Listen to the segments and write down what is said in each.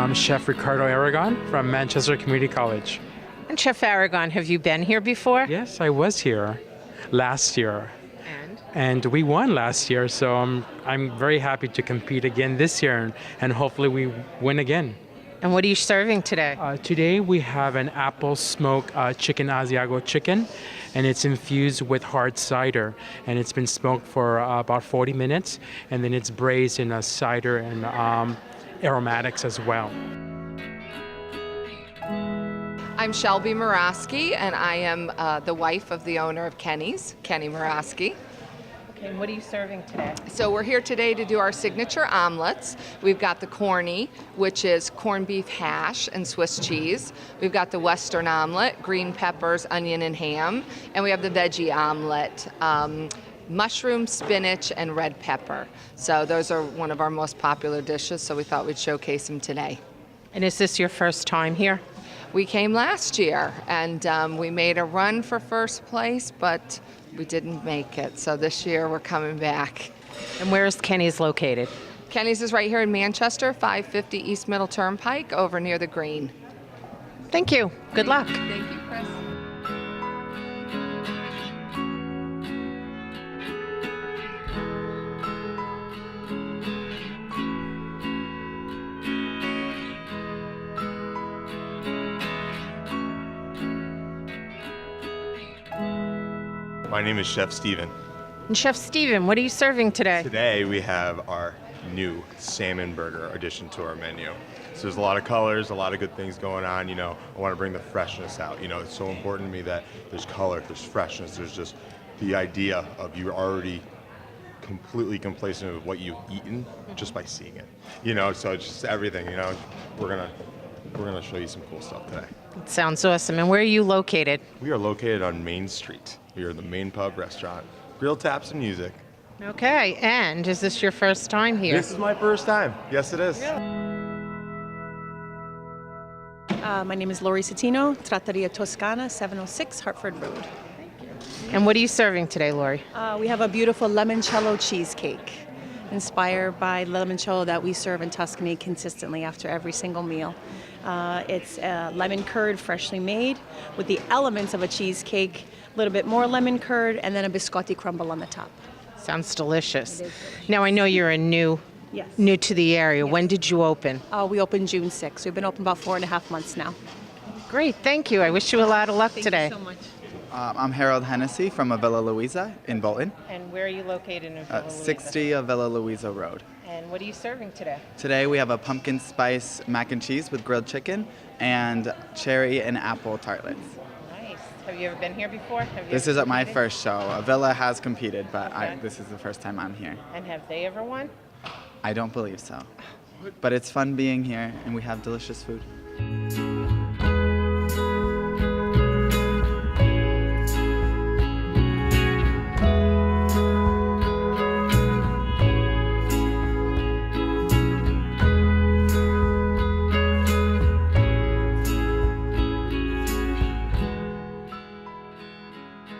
I'm Chef Ricardo Aragon from Manchester Community College. And Chef Aragon, have you been here before? Yes, I was here last year. And we won last year, so I'm very happy to compete again this year, and hopefully we win again. And what are you serving today? Today we have an apple smoked chicken Asiago chicken, and it's infused with hard cider, and it's been smoked for about 40 minutes, and then it's braised in a cider and aromatics as well. I'm Shelby Muraski, and I am the wife of the owner of Kenny's, Kenny Muraski. Okay, and what are you serving today? So we're here today to do our signature omelets. We've got the corny, which is corned beef hash and Swiss cheese. We've got the Western omelet, green peppers, onion, and ham. And we have the veggie omelet, mushroom, spinach, and red pepper. So those are one of our most popular dishes, so we thought we'd showcase them today. And is this your first time here? We came last year, and we made a run for first place, but we didn't make it. So this year we're coming back. And where is Kenny's located? Kenny's is right here in Manchester, 550 East Middle Turnpike, over near the Green. Thank you. Good luck. Thank you, Chris. My name is Chef Steven. And Chef Steven, what are you serving today? Today we have our new salmon burger addition to our menu. So there's a lot of colors, a lot of good things going on. I want to bring the freshness out. It's so important to me that there's color, there's freshness, there's just the idea of you already completely complacent with what you've eaten just by seeing it. So it's just everything. We're gonna show you some cool stuff today. It sounds awesome. And where are you located? We are located on Main Street. We are the main pub restaurant, grill taps and music. Okay, and is this your first time here? This is my first time. Yes, it is. My name is Lori Citino, Trattoria Toscana, 706 Hartford Road. And what are you serving today, Lori? We have a beautiful limoncello cheesecake, inspired by limoncello that we serve in Tuscany consistently after every single meal. It's lemon curd, freshly made, with the elements of a cheesecake, a little bit more lemon curd, and then a biscotti crumble on the top. Sounds delicious. Now, I know you're new to the area. Yes. When did you open? We opened June 6th. We've been open about 4.5 months now. Great, thank you. I wish you a lot of luck today. Thank you so much. I'm Harold Hennessy from Villa Louisa in Bolton. And where are you located in Villa Louisa? 60 Villa Louisa Road. And what are you serving today? Today we have a pumpkin spice mac and cheese with grilled chicken and cherry and apple tartlets. Nice. Have you ever been here before? This is my first show. Villa has competed, but Okay. this is the first time I'm here. And have they ever won? I don't believe so. But it's fun being here and we have delicious food.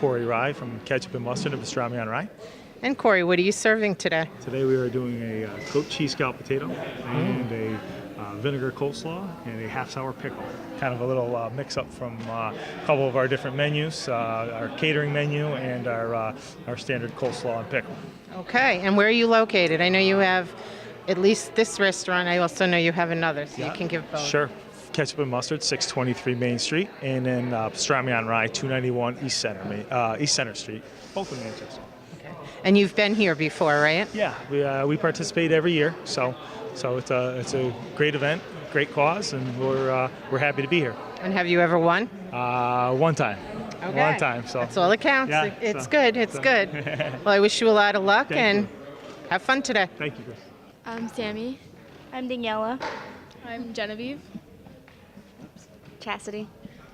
Corey Rye from Ketchup and Mustard and Pastrami on Rye. And Corey, what are you serving today? Today we are doing a goat cheese scallop potato and a vinegar coleslaw and a half sour pickle. Kind of a little mix up from a couple of our different menus, our catering menu and our standard coleslaw and pickle. Okay, and where are you located? I know you have at least this restaurant. I also know you have another, so you can give both. Sure. Ketchup and Mustard, 623 Main Street, and then Pastrami on Rye, 291 East Center Street, both in Manchester. Okay. And you've been here before, right? Yeah, we participate every year, so it's a great event, great cause, and we're happy to be here. And have you ever won? One time. Okay. One time. So that's all that counts. Yeah, it's good. Well, I wish you a lot of luck and have fun today. Thank you, Chris. I'm Sammy. I'm Daniela. I'm Genevieve. Chastity.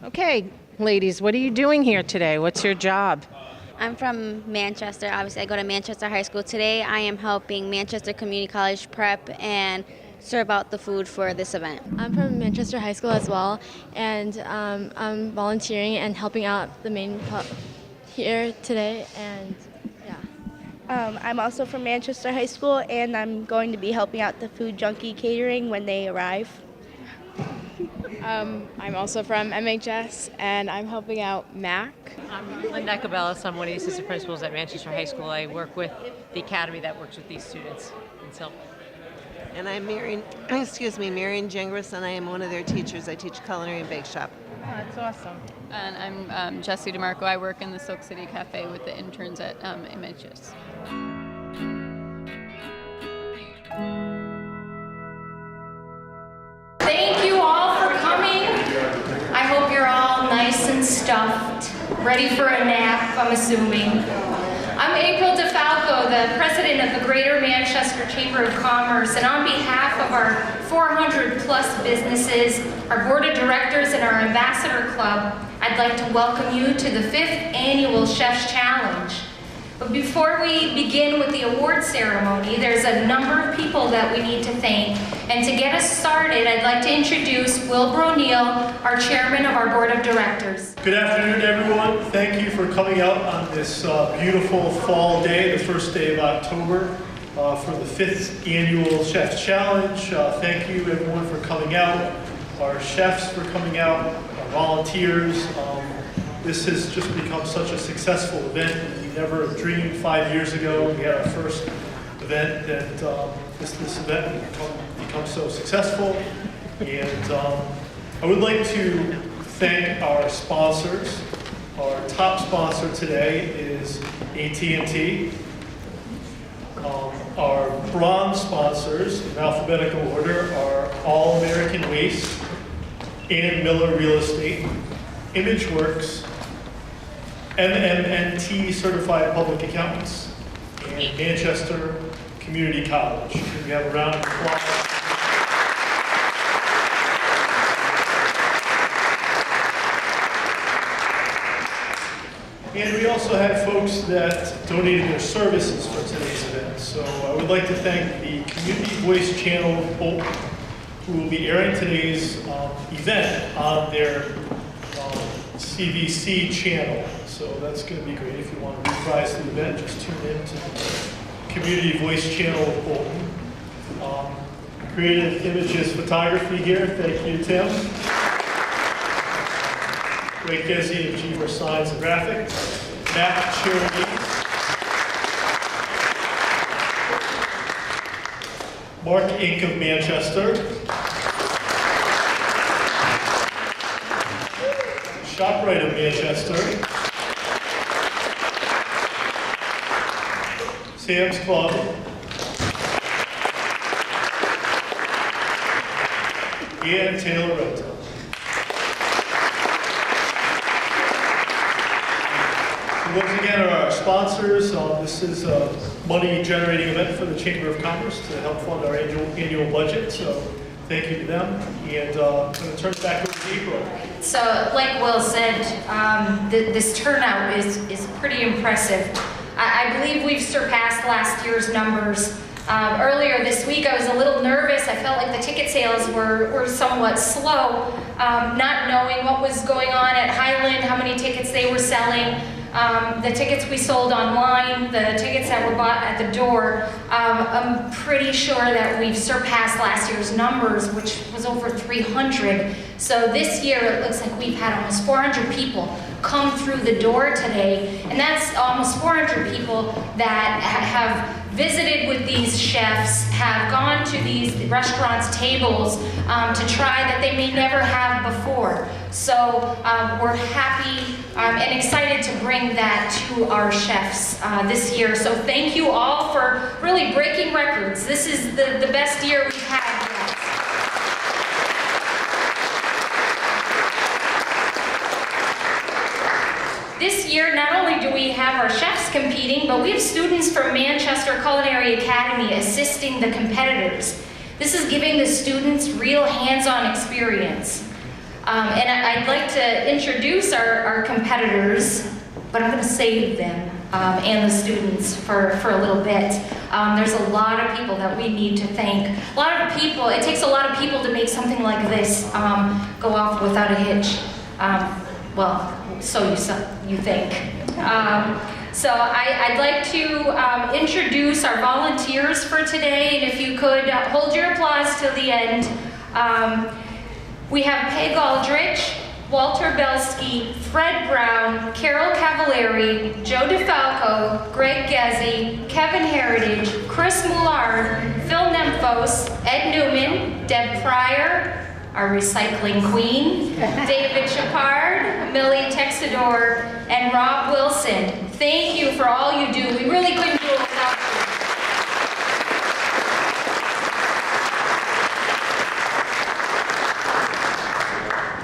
Okay, ladies, what are you doing here today? What's your job? I'm from Manchester. Obviously, I go to Manchester High School. Today, I am helping Manchester Community College prep and serve out the food for this event. I'm from Manchester High School as well, and I'm volunteering and helping out the main pub here today, and yeah. I'm also from Manchester High School, and I'm going to be helping out the Food Junkie catering when they arrive. I'm also from MHS, and I'm helping out MAC. I'm Linda Cabellis. I'm one of the assistant principals at Manchester High School. I work with the academy that works with these students. And so, And I'm Marion Jengris, and I am one of their teachers. I teach culinary and bake shop. Oh, that's awesome. And I'm Jessie DeMarco. I work in the Silk City Cafe with the interns at MHS. Thank you all for coming. I hope you're all nice and stuffed, ready for a nap, I'm assuming. I'm April DeFalco, the president of the Greater Manchester Chamber of Commerce, and on behalf of our 400 plus businesses, our board of directors, and our ambassador club, I'd like to welcome you to the 5th annual Chef's Challenge. But before we begin with the award ceremony, there's a number of people that we need to thank. And to get us started, I'd like to introduce Wilbur O'Neill, our chairman of our board of directors. Good afternoon, everyone. Thank you for coming out on this beautiful fall day, the first day of October, for the 5th annual Chef's Challenge. Thank you, everyone, for coming out, our chefs for coming out, our volunteers. This has just become such a successful event. We never dreamed 5 years ago. We had our first event that this event would become so successful. And I would like to thank our sponsors. Our top sponsor today is AT&T. Our bronze sponsors, in alphabetical order, are All American Waste, and Miller Real Estate, ImageWorks, MMNT Certified Public Accountants, and Manchester Community College. Can we have a round of applause? And we also had folks that donated their services for today's event. So I would like to thank the Community Voice Channel Bolton, who will be airing today's event on their CVC channel. So that's going to be great. If you want to reprise the event, just tune in to the Community Voice Channel Bolton. Creative Images Photography here. Thank you, Tim. Ray Gezi of G4 Signs and Graphics. Matt Charity. Mark Inc. of Manchester. ShopRite of Manchester. Sam's Club. And Taylor Rental. So once again, are our sponsors. This is a money-generating event for the Chamber of Commerce to help fund our annual budget. So thank you to them. And I'm going to turn it back over to April. So, like Will said, this turnout is pretty impressive. I believe we've surpassed last year's numbers. Earlier this week, I was a little nervous. I felt like the ticket sales were somewhat slow, not knowing what was going on at Highland, how many tickets they were selling. The tickets we sold online, the tickets that were bought at the door, I'm pretty sure that we've surpassed last year's numbers, which was over 300. So this year, it looks like we've had almost 400 people come through the door today, and that's almost 400 people that have visited with these chefs, have gone to these restaurants' tables to try that they may never have before. So we're happy and excited to bring that to our chefs this year. So thank you all for really breaking records. This is the best year we've had yet. This year, not only do we have our chefs competing, but we have students from Manchester Culinary Academy assisting the competitors. This is giving the students real hands-on experience. And I'd like to introduce our competitors, but I'm going to save them and the students for a little bit. There's a lot of people that we need to thank. A lot of people, it takes a lot of people to make something like this go off without a hitch. Well, so you think. So I'd like to introduce our volunteers for today, and if you could hold your applause till the end. We have Peg Aldrich, Walter Belsky, Fred Brown, Carol Cavallari, Joe DeFalco, Greg Gezzi, Kevin Heritage, Chris Moulard, Phil Nemphos, Ed Newman, Deb Pryor, our recycling queen, David Chapard, Millie Texador, and Rob Wilson. Thank you for all you do. We really couldn't do it without you.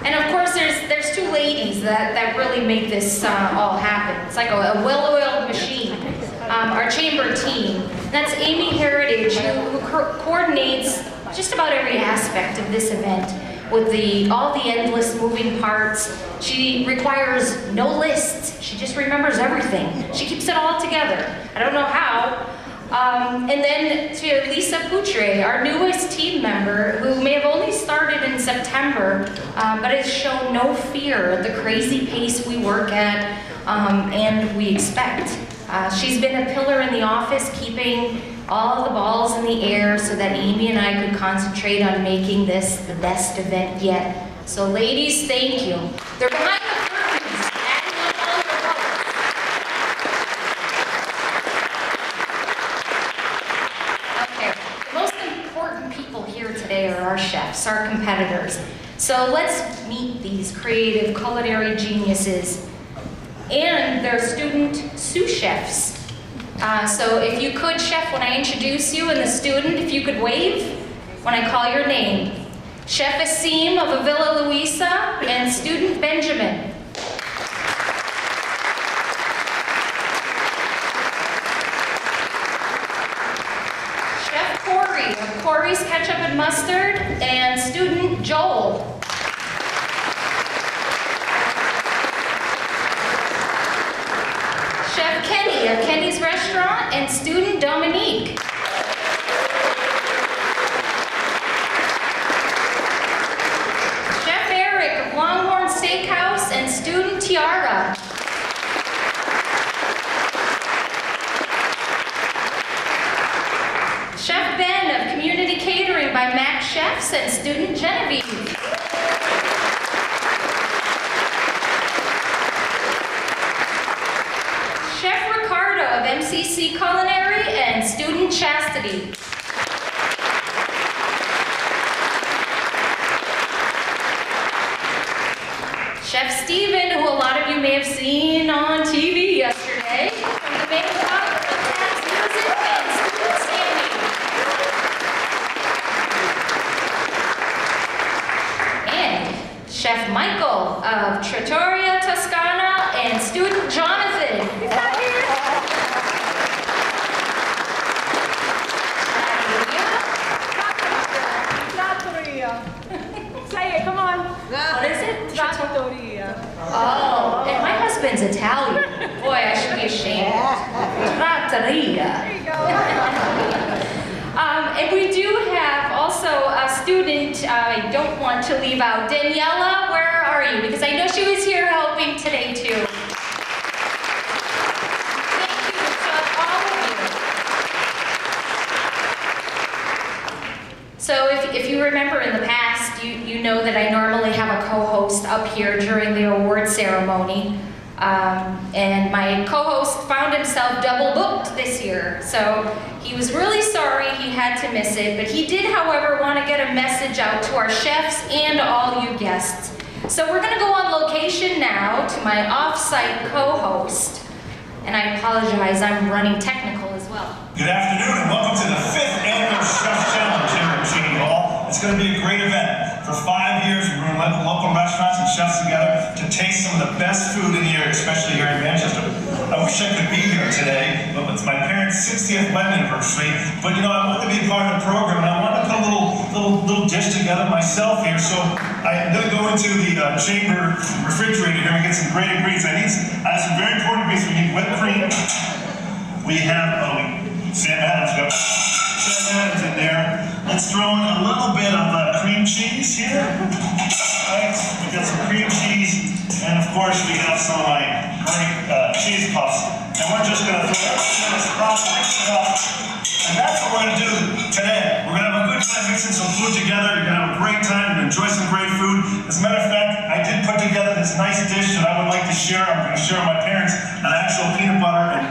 And of course, there's two ladies that really make this all happen. It's like a well-oiled machine. Our chamber team. That's Amy Heritage, who coordinates just about every aspect of this event with all the endless moving parts. She requires no lists. She just remembers everything. She keeps it all together. I don't know how. And then to Lisa Poutre, our newest team member, who may have only started in September, but has shown no fear at the crazy pace we work at and we expect. She's been a pillar in the office, keeping all the balls in the air so that Amy and I could concentrate on making this the best event yet. So ladies, thank you. They're behind the curtains, adding up all your votes. Okay, the most important people here today are our chefs, our competitors. So let's meet these creative culinary geniuses and their student sous chefs. So if you could, chef, when I introduce you, and the student, if you could wave when I call your name. Chef Asim of Villa Luisa and student Benjamin. Chef Corey of Corey's Ketchup and Mustard and student Joel. Chef Kenny of Kenny's Restaurant and student Dominique. Chef Eric of Longhorn Steakhouse and student Tiara. Chef Ben of Community Catering by Mac Chefs and student Genevieve. Chef Ricardo of MCC Culinary and student Chastity. Chef Steven, who a lot of you may have seen on TV yesterday, from the main top of the Cats Music and student Sammy. And Chef Michael of Trattoria Toscana and student Jonathan. Say it, come on. What is it? Trattoria. Oh, and my husband's Italian. Boy, I should be ashamed. Trattoria. There you go. And we do have also a student I don't want to leave out. Daniela, where are you? Because I know she was here helping today too. Thank you to all of you. So if you remember in the past, you know that I normally have a co-host up here during the award ceremony. And my co-host found himself double booked this year. So he was really sorry he had to miss it, but he did, however, want to get a message out to our chefs and all you guests. So we're going to go on location now to my off-site co-host. And I apologize, I'm running technical as well. Good afternoon and welcome to the 5th Annual Chef's Challenge here at Cheney Hall. It's going to be a great event. For 5 years, we bring local restaurants and chefs together to taste some of the best food in the area, especially here in Manchester. I wish I could be here today, but it's my parents' 60th wedding anniversary. But you know, I wanted to be a part of the program, and I wanted to put a little dish together myself here. So I'm going to go into the chamber refrigerator here and get some great ingredients. I have some very important ingredients. We need whipped cream. We have Sam Adams in there. Let's throw in a little bit of cream cheese here. Right, we got some cream cheese, and of course we have some of my great cheese puffs. And we're just going to throw this across, mix it up. And that's what we're going to do today. We're going to have a good time mixing some food together. You're going to have a a great time and enjoy some great food. As a matter of fact, I did put together this nice dish that I would like to share. I'm going to share with my parents an actual peanut butter and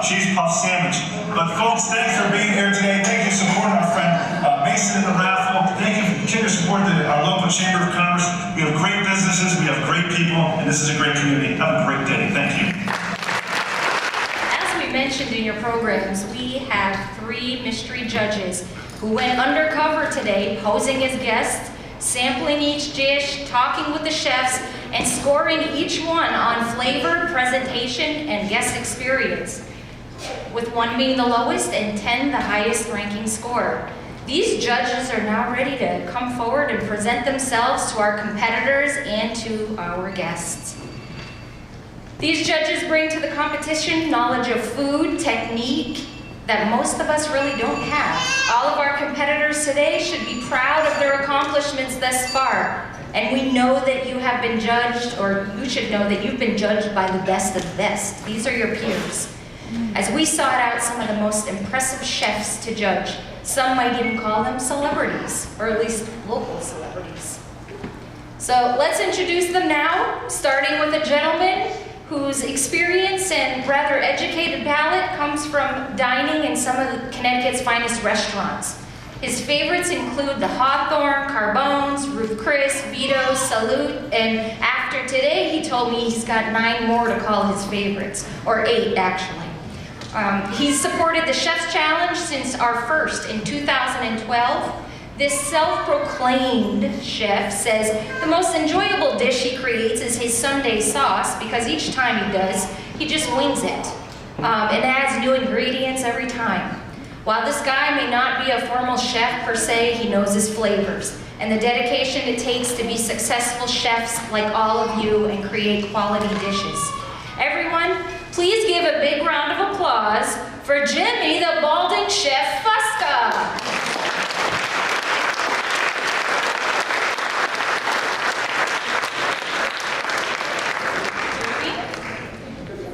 cheese puff sandwich. But folks, thanks for being here today. Thank you for supporting our friend Mason in the raffle. Thank you for continuing to support our local Chamber of Commerce. We have great businesses, we have great people, and this is a great community. Have a great day. Thank you. As we mentioned in your programs, we have 3 mystery judges who went undercover today, posing as guests, sampling each dish, talking with the chefs, and scoring each one on flavor, presentation, and guest experience, with 1 being the lowest and 10 the highest ranking score. These judges are now ready to come forward and present themselves to our competitors and to our guests. These judges bring to the competition knowledge of food, technique, that most of us really don't have. All of our competitors today should be proud of their accomplishments thus far. And we know that you have been judged, or you should know that you've been judged by the best of the best. These are your peers. As we sought out some of the most impressive chefs to judge, some might even call them celebrities, or at least local celebrities. So let's introduce them now, starting with a gentleman whose experience and rather educated palate comes from dining in some of Connecticut's finest restaurants. His favorites include the Hawthorne, Carbone's, Ruth Chris, Vito's, Salute, and after today he told me he's got 9 more to call his favorites, or 8 actually. He's supported the Chef's Challenge since our first in 2012. This self-proclaimed chef says the most enjoyable dish he creates is his Sunday sauce, because each time he does, he just wings it and adds new ingredients every time. While this guy may not be a formal chef per se, he knows his flavors and the dedication it takes to be successful chefs like all of you and create quality dishes. Everyone, please give a big round of applause for Jimmy the Balding Chef Fusca.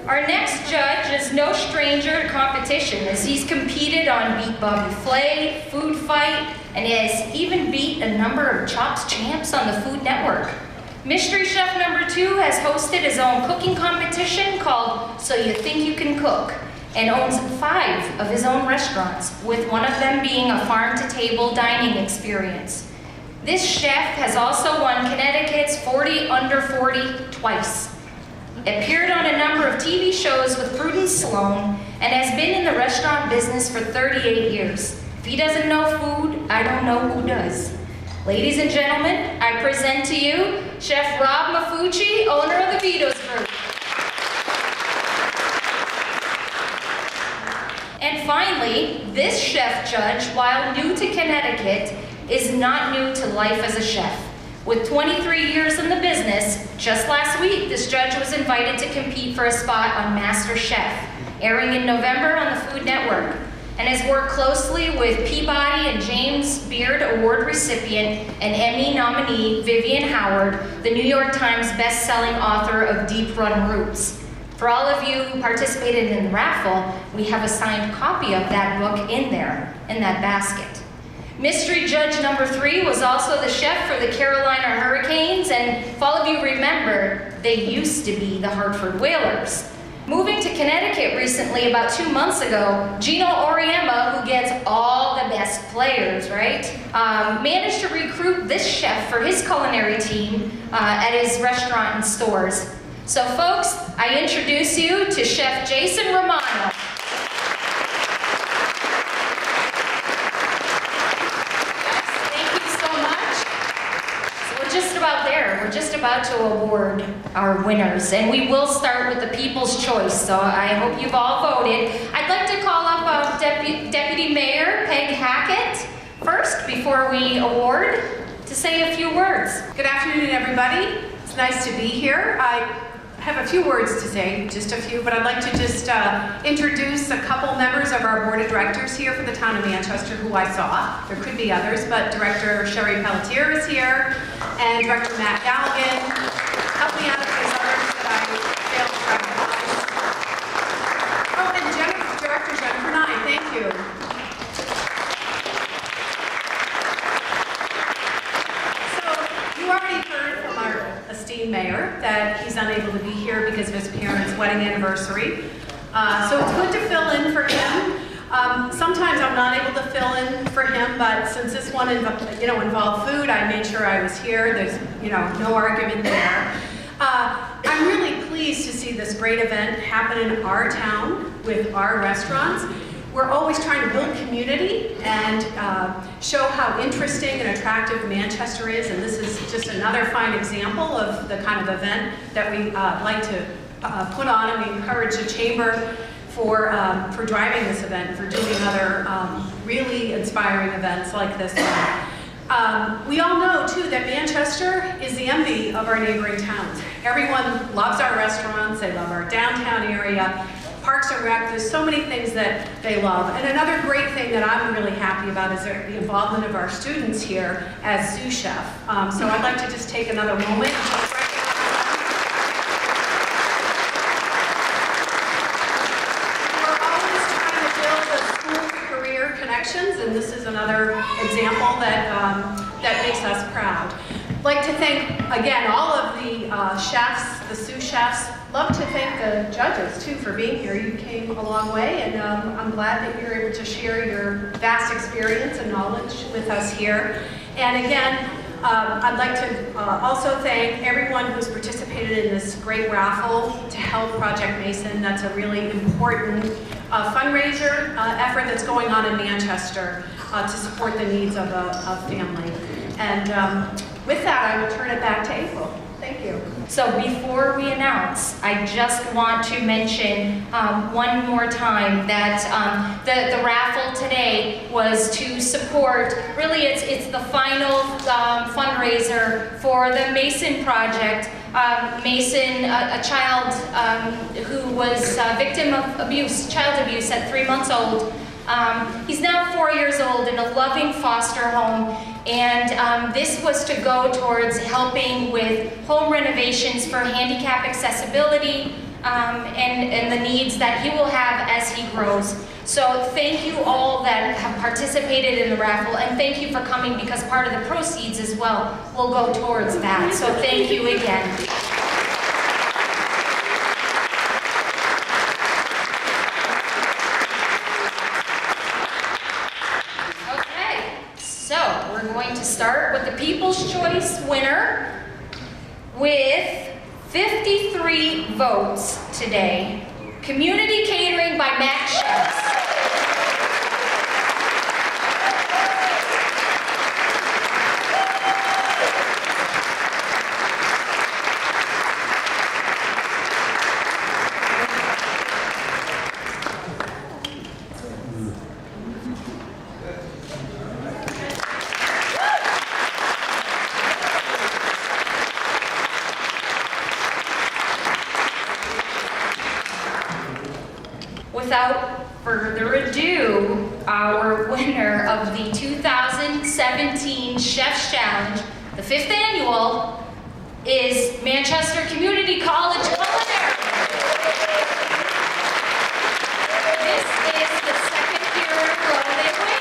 Our next judge is no stranger to competition, as he's competed on Beat Bobby Flay, Food Fight, and has even beat a number of Chops champs on the Food Network. Mystery Chef number 2 has hosted his own cooking competition called So You Think You Can Cook, and owns 5 of his own restaurants, with one of them being a farm-to-table dining experience. This chef has also won Connecticut's 40 Under 40 twice. Appeared on a number of TV shows with Prudence Sloan, and has been in the restaurant business for 38 years. If he doesn't know food, I don't know who does. Ladies and gentlemen, I present to you Chef Rob Mafucci, owner of the Vito's Group. And finally, this chef judge, while new to Connecticut, is not new to life as a chef. With 23 years in the business, just last week, this judge was invited to compete for a spot on Master Chef, airing in November on the Food Network, and has worked closely with Peabody and James Beard Award recipient and Emmy nominee Vivian Howard, the New York Times best-selling author of Deep Run Roots. For all of you who participated in the raffle, we have a signed copy of that book in there, in that basket. Mystery Judge number 3 was also the chef for the Carolina Hurricanes, and if all of you remember, they used to be the Hartford Whalers. Moving to Connecticut recently, about 2 months ago, Gino Auriemma, who gets all the best players, right, managed to recruit this chef for his culinary team at his restaurant and stores. So folks, I introduce you to Chef Jason Romano. We're just about to award our winners, and we will start with the People's Choice, so I hope you've all voted. I'd like to call up Deputy Mayor Peg Hackett first, before we award, to say a few words. Good afternoon, everybody. It's nice to be here. I have a few words to say, just a few, but I'd like to just introduce a couple members of our board of directors here for the town of Manchester who I saw. There could be others, but Director Sherry Pelletier is here, and Director Matt Galligan. Help me out if there's others that I failed to recognize. Oh, and Director Jennifer Nye, thank you. his parents' wedding anniversary. So it's good to fill in for him. Sometimes I'm not able to fill in for him, but since this one involved food, I made sure I was here. There's no argument there. I'm really pleased to see this great event happen in our town with our restaurants. We're always trying to build community and show how interesting and attractive Manchester is, and this is just another fine example of the kind of event that we like to put on, and we encourage the Chamber for driving this event, for doing other really inspiring events like this one. We all know, too, that Manchester is the envy of our neighboring towns. Everyone loves our restaurants, they love our downtown area, Parks and Rec, there's so many things that they love. And another great thing that I'm really happy about is the involvement of our students here as sous chef. So I'd like to just take another moment and just connections, and this is another example that makes us proud. I'd like to thank, again, all of the chefs, the sous chefs. Love to thank the judges, too, for being here. You came a long way, and I'm glad that you're able to share your vast experience and knowledge with us here. And again, I'd like to also thank everyone who's participated in this great raffle to help Project Mason. That's a really important fundraiser effort that's going on in Manchester to support the needs of a family. And with that, I will turn it back to April. Thank you. So before we announce, I just want to mention one more time that the raffle today was to support, really it's the final fundraiser for the Mason Project. Mason, a child who was a victim of abuse, child abuse at 3 months old. He's now 4 years old in a loving foster home, and this was to go towards helping with home renovations for handicap accessibility and the needs that he will have as he grows. So thank you all that have participated in the raffle, and thank you for coming, because part of the proceeds as well will go towards that. So thank you again. Going to start with the People's Choice winner with 53 votes today. Community Catering by Max Chefs. Without further ado, our winner of the 2017 Chef's Challenge, the 5th annual, is Manchester Community College Culinary. This is the 2nd year in a row they win.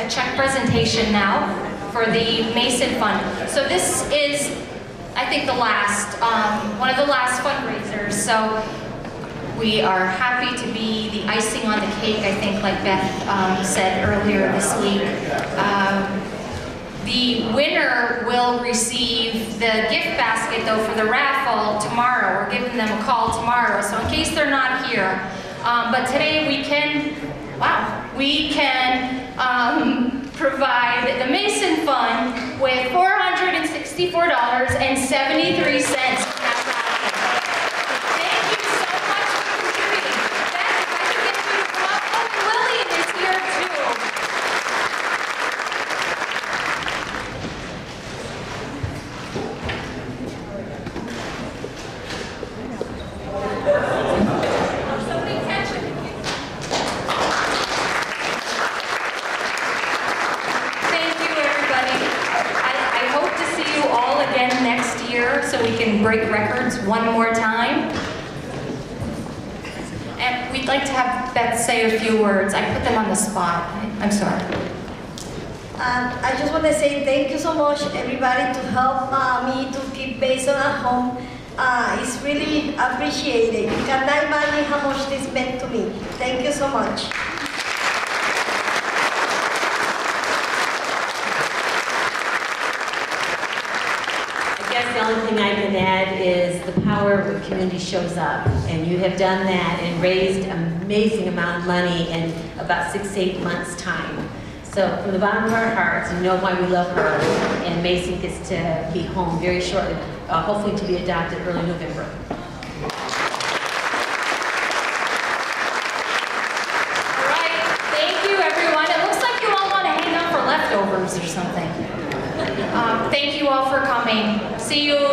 Check presentation now for the Mason Fund. So this is, I think, the last, one of the last fundraisers. So we are happy to be the icing on the cake, I think, like Beth said earlier this week. The winner will receive the gift basket though for the raffle tomorrow. We're giving them a call tomorrow, so in case they're not here. But today we can, provide the Mason Fund with $464.73. So we can break records one more time. And we'd like to have Beth say a few words. I put them on the spot. I'm sorry. I just want to say thank you so much, everybody, to help me to keep Mason at home. It's really appreciated. You cannot imagine how much this meant to me. Thank you so much. The only thing I can add is the power when community shows up, and you have done that and raised an amazing amount of money in about 6 to 8 months' time. So from the bottom of our hearts, you know why we love her, and Mason gets to be home very shortly, hopefully to be adopted early November. All right, thank you everyone. It looks like you all want to hang out for leftovers or something. Thank you all for coming. See you